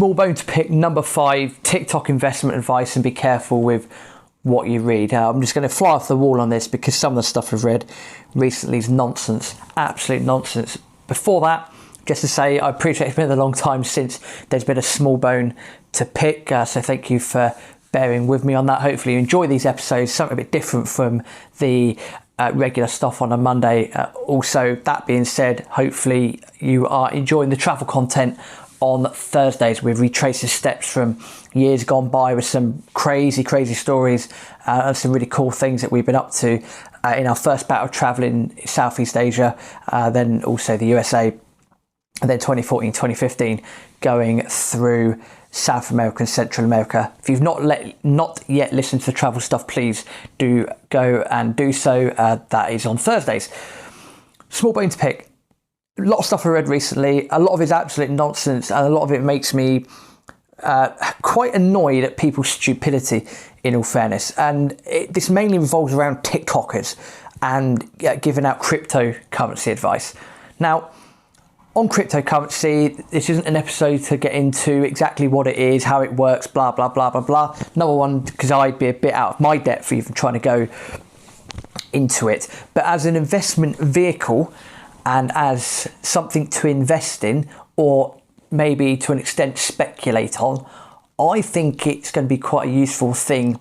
SmallBone to pick number 5, TikTok investment advice, and be careful with what you read. I'm just going to fly off the wall on this because some of the stuff I've read recently is nonsense, absolute nonsense. Before that, just to say, I appreciate it's been a long time since there's been a SmallBone to pick, so thank you for bearing with me on that. Hopefully you enjoy these episodes, something a bit different from the regular stuff on a Monday. Also, that being said, hopefully you are enjoying the travel content on Thursdays. We've retraced the steps from years gone by with some crazy stories and some really cool things that we've been up to in our first bout of traveling Southeast Asia, then also the USA, and then 2014, 2015, going through South America and Central America. If you've not yet listened to the travel stuff, please do go and do so. That is on Thursdays. SmallBone to pick. A lot of stuff I read recently. A lot of it's absolute nonsense, and a lot of it makes me quite annoyed at people's stupidity, in all fairness. And this mainly revolves around TikTokers and giving out cryptocurrency advice. Now, on cryptocurrency, this isn't an episode to get into exactly what it is, how it works, blah, blah, blah, blah, blah. Number one, because I'd be a bit out of my depth for even trying to go into it. But as an investment vehicle and as something to invest in, or maybe to an extent speculate on, I think it's going to be quite a useful thing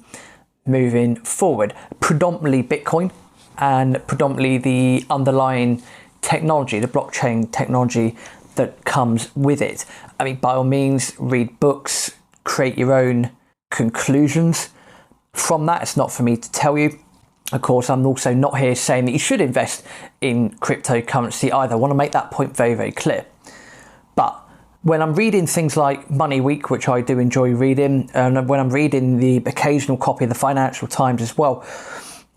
moving forward. Predominantly Bitcoin and predominantly the underlying technology, the blockchain technology that comes with it. I mean, by all means, read books, create your own conclusions from that. It's not for me to tell you. Of course, I'm also not here saying that you should invest in cryptocurrency either. I want to make that point very, very clear. But when I'm reading things like Money Week, which I do enjoy reading, and when I'm reading the occasional copy of the Financial Times as well,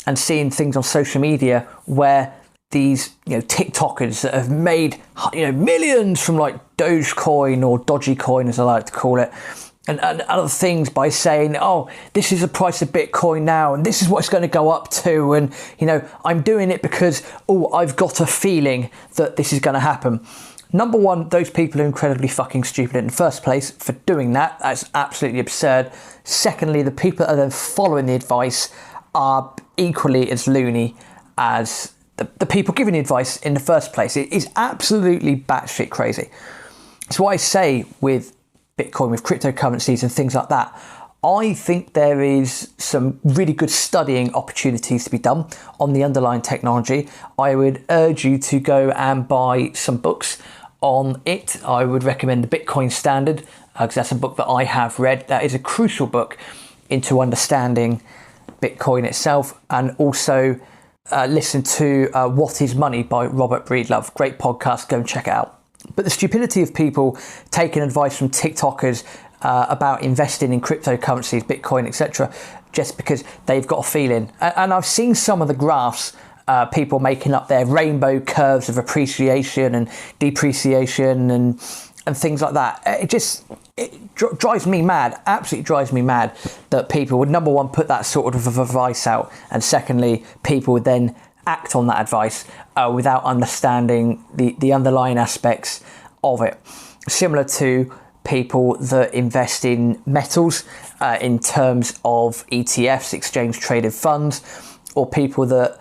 and seeing things on social media where these TikTokers that have made millions from like Dogecoin or Dodgy Coin, as I like to call it, and other things by saying, oh, this is the price of Bitcoin now, and this is what it's going to go up to, and I'm doing it because I've got a feeling that this is going to happen. Number one, those people are incredibly fucking stupid in the first place for doing that. That's absolutely absurd. Secondly, the people that are then following the advice are equally as loony as the people giving the advice in the first place. It is absolutely batshit crazy. So what I say with Bitcoin, with cryptocurrencies and things like that, I think there is some really good studying opportunities to be done on the underlying technology. I would urge you to go and buy some books on it. I would recommend the Bitcoin Standard, because that's a book that I have read. That is a crucial book into understanding Bitcoin itself. And also listen to What is Money by Robert Breedlove. Great podcast, go and check it out. But the stupidity of people taking advice from TikTokers about investing in cryptocurrencies, Bitcoin, etc., just because they've got a feeling. And I've seen some of the graphs, people making up their rainbow curves of appreciation and depreciation and things like that. It drives me mad, absolutely drives me mad that people would, number one, put that sort of advice out, and secondly, people would then act on that advice without understanding the underlying aspects of it. Similar to people that invest in metals in terms of ETFs, exchange traded funds, or people that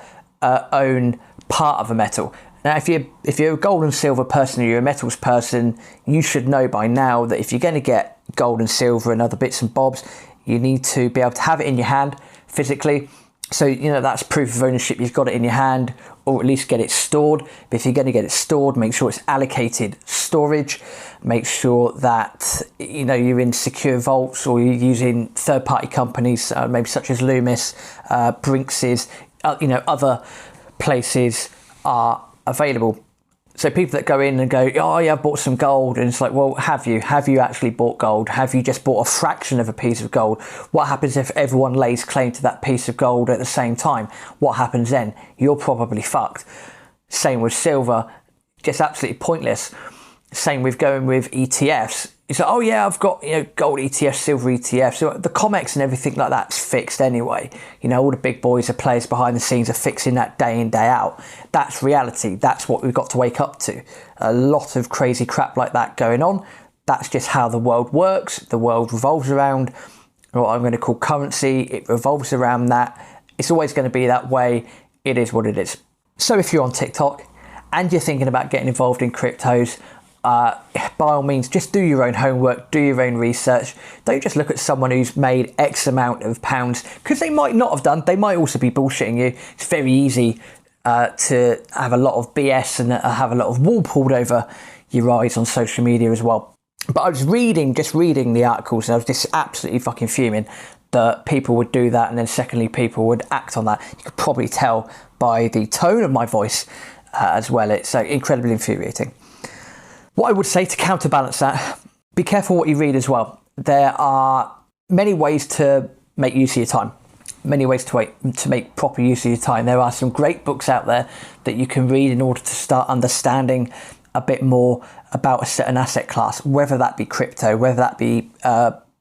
own part of a metal. Now, if you're a gold and silver person, or you're a metals person, you should know by now that if you're going to get gold and silver and other bits and bobs, you need to be able to have it in your hand physically. So, that's proof of ownership. You've got it in your hand, or at least get it stored. But if you're going to get it stored, make sure it's allocated storage. Make sure that, you're in secure vaults, or you're using third-party companies, maybe such as Loomis, Brinks's, other places are available. So people that go in and go, oh yeah, I've bought some gold, and it's like, well, have you actually bought gold? Have you just bought a fraction of a piece of gold? What happens if everyone lays claim to that piece of gold at the same time? What happens then? You're probably fucked. Same with silver, just absolutely pointless. Same with going with ETFs. It's like, oh yeah, I've got gold ETFs, silver ETFs. So the COMEX and everything like that's fixed anyway. All the big boys, the players behind the scenes are fixing that day in, day out. That's reality. That's what we've got to wake up to. A lot of crazy crap like that going on. That's just how the world works. The world revolves around what I'm going to call currency. It revolves around that. It's always going to be that way. It is what it is. So if you're on TikTok and you're thinking about getting involved in cryptos, by all means, just do your own homework, do your own research. Don't just look at someone who's made X amount of pounds, because they might not have done. They might also be bullshitting you. It's very easy to have a lot of BS and have a lot of wool pulled over your eyes on social media as well. But I was reading the articles, and I was just absolutely fucking fuming that people would do that, and then secondly, people would act on that. You could probably tell by the tone of my voice as well. It's incredibly infuriating. What I would say to counterbalance that, be careful what you read as well. There are many ways to make use of your time, many ways to make proper use of your time. There are some great books out there that you can read in order to start understanding a bit more about a certain asset class, whether that be crypto, whether that be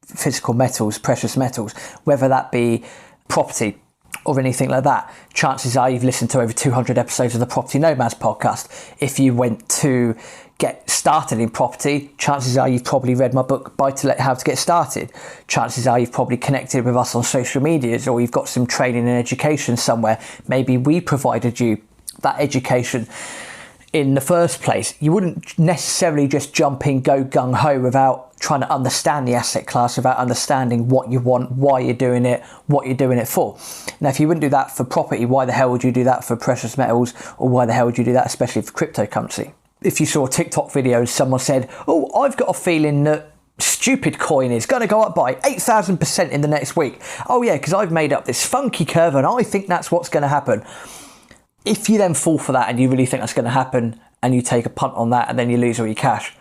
physical metals, precious metals, whether that be property or anything like that. Chances are you've listened to over 200 episodes of the Property Nomads podcast. If you went to get started in property, chances are you've probably read my book, Buy to Let How to Get Started. Chances are you've probably connected with us on social medias, or you've got some training and education somewhere. Maybe we provided you that education in the first place. You wouldn't necessarily just jump in, go gung-ho without trying to understand the asset class, without understanding what you want, why you're doing it, what you're doing it for. Now, if you wouldn't do that for property, why the hell would you do that for precious metals, or why the hell would you do that especially for cryptocurrency? If you saw a TikTok video, someone said, oh, I've got a feeling that stupid coin is going to go up by 8,000% in the next week. Oh yeah, because I've made up this funky curve and I think that's what's going to happen. If you then fall for that and you really think that's going to happen and you take a punt on that and then you lose all your cash,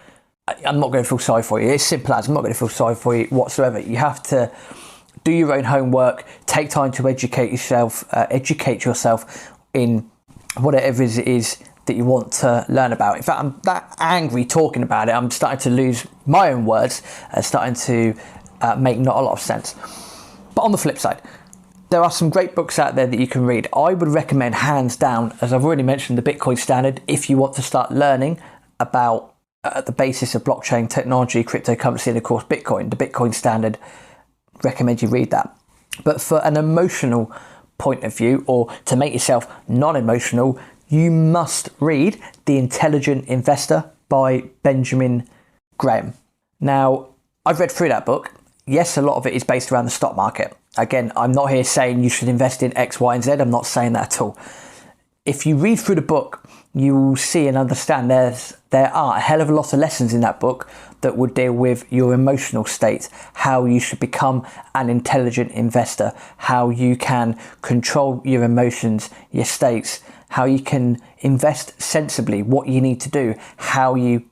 I'm not going to feel sorry for you. It's simple as, I'm not going to feel sorry for you whatsoever. You have to do your own homework, take time to educate yourself in whatever it is that you want to learn about. In fact, I'm that angry talking about it, I'm starting to lose my own words and starting to make not a lot of sense. But on the flip side, there are some great books out there that you can read. I would recommend, hands down, as I've already mentioned, the Bitcoin Standard, if you want to start learning about the basis of blockchain technology, cryptocurrency, and of course Bitcoin. The Bitcoin Standard, recommend you read that. But for an emotional point of view, or to make yourself non-emotional, you must read The Intelligent Investor by Benjamin Graham. Now, I've read through that book. Yes, a lot of it is based around the stock market. Again, I'm not here saying you should invest in X, Y, and Z. I'm not saying that at all. If you read through the book, you will see and understand there are a hell of a lot of lessons in that book that would deal with your emotional state, how you should become an intelligent investor, how you can control your emotions, your states, how you can invest sensibly, what you need to do, how you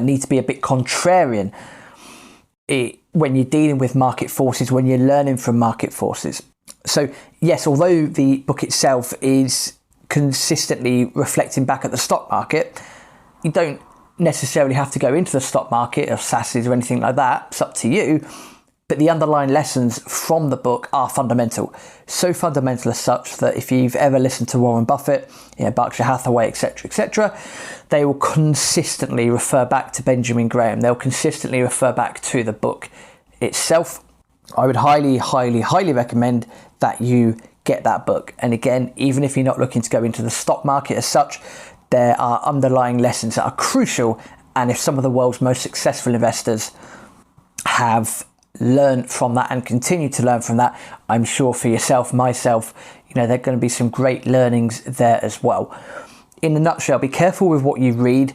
need to be a bit contrarian when you're dealing with market forces, when you're learning from market forces. So yes, although the book itself is consistently reflecting back at the stock market, you don't necessarily have to go into the stock market or SASs or anything like that. It's up to you. But the underlying lessons from the book are fundamental. So fundamental as such that if you've ever listened to Warren Buffett, Berkshire Hathaway, etc., they will consistently refer back to Benjamin Graham. They'll consistently refer back to the book itself. I would highly, highly, highly recommend that you get that book. And again, even if you're not looking to go into the stock market as such, there are underlying lessons that are crucial. And if some of the world's most successful investors have learn from that and continue to learn from that, I'm sure for yourself, myself, there are going to be some great learnings there as well. In a nutshell, be careful with what you read,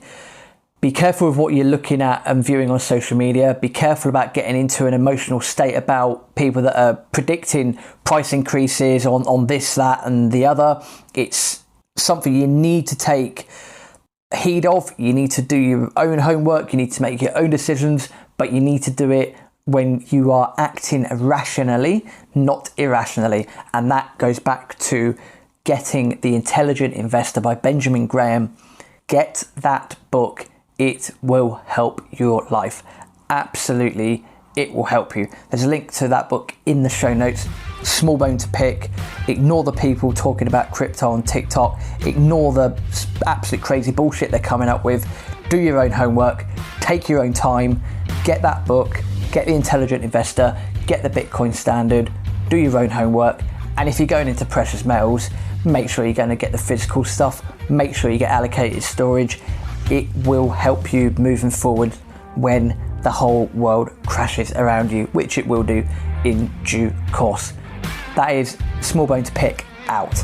be careful with what you're looking at and viewing on social media, be careful about getting into an emotional state about people that are predicting price increases on this, that and the other. It's something you need to take heed of. You need to do your own homework, you need to make your own decisions, but you need to do it when you are acting rationally, not irrationally. And that goes back to getting The Intelligent Investor by Benjamin Graham. Get that book. It will help your life. Absolutely, it will help you. There's a link to that book in the show notes. Small bone to pick. Ignore the people talking about crypto on TikTok. Ignore the absolute crazy bullshit they're coming up with. Do your own homework. Take your own time. get that book, get The Intelligent Investor, get the Bitcoin Standard, do your own homework. And if you're going into precious metals, make sure you're going to get the physical stuff, make sure you get allocated storage. It will help you moving forward when the whole world crashes around you, which it will do in due course. That is SmallBone to pick out.